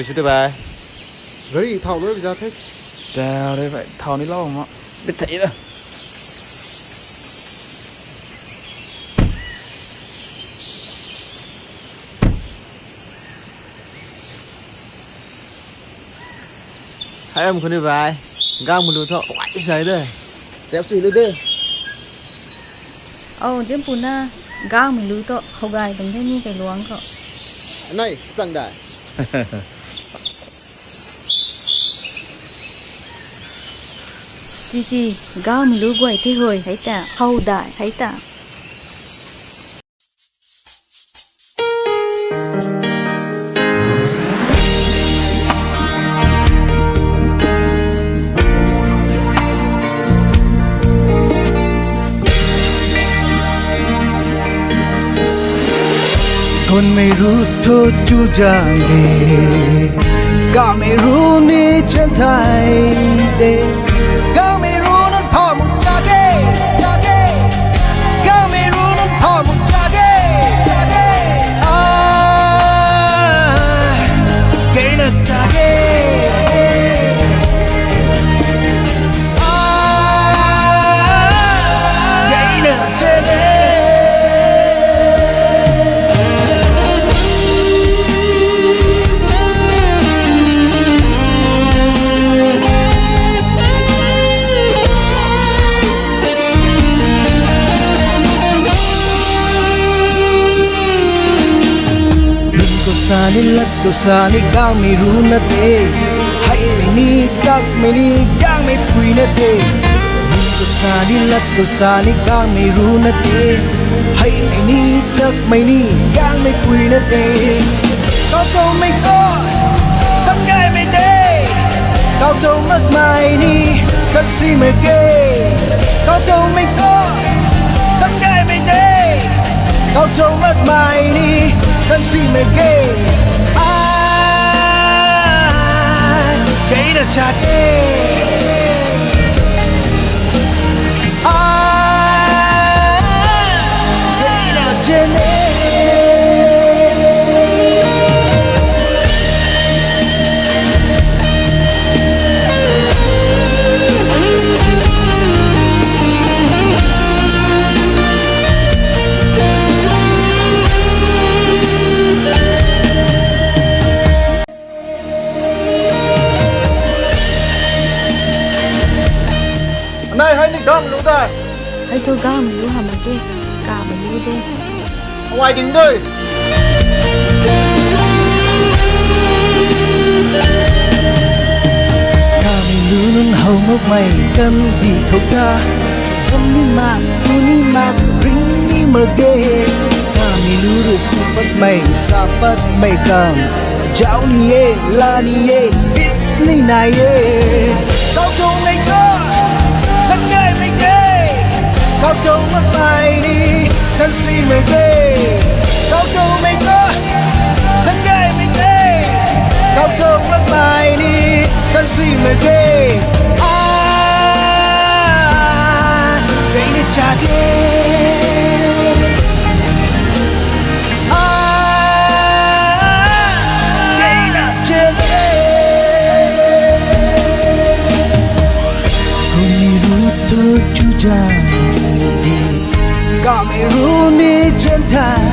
ช่วยได้ไหม gari thảo lối bây giờ thế แต่ได้ไปเท่านี้เล่ามั้งไม่ใช่ละให้emคนนี้ไปก้าวมือดูเถอะไหวใส่ด้วยเจ็บสิเลยด้วย Jem puna gang mi lu to hogai dang the ni kai luang ko này sang đại chi gang mi lu goi thi hoi hai ta hau dai hai taคนไม่รู้โทษจูจางเดก็ไม่รู้นี่ฉันไทยเดก็ไม่รู้นั้นพ่อมุจจาเกก็ไม่รู้นั้นพ่อมุจจาเกเกนะจาเกเกนะเจเดสานิลักตัวสานิก้าวไม่รู้นะเต้ให้ไม่นี่กักไม่นี่ก้างไม่ปุยนะเต้ตัวสานิลักตัวสานิก้าวไม่รู้นะเต้ให้ไม่นี่กักไม่นี่ก้างไม่ปุยนะเต้เขาโจไม่ก็สังเกตไม่ได้เขาโจมากมายนี่สักสีไม่เก๋เขาโจไม่ก็สังเกตไม่ได้เขาโจมากมายนี่ฉันสิไม่เกย์เกย์นะชาเกย์เกย์นะเจเน่này hay định đâm đúng rồi hai to gang mi lu ha ma de ka ma lu de ngoài dính đâyถ้าไม่รู้นั้นเฮามากไม่กันดีเขาตาทำนี่มากดูนี่มากริงนี่มาเกถ้าไม่รู้รู้สึกปัดไม่สาปัดไม่กันเจ้านี่เอลานี่เอบิดนี่นายเอเขาจงไม่ก็สังเกตไม่เกเขาจงมากมายนี่ฉันสิไม่เกเขาจงไม่ก็สังเกตไม่เกเขาจงมากมายนี่ฉันสิไม่เกเกย์ชาเกเกย์นะเจเน่คนไม่รู้เธอจูจางก็ไม่รู้นี่ฉันไทย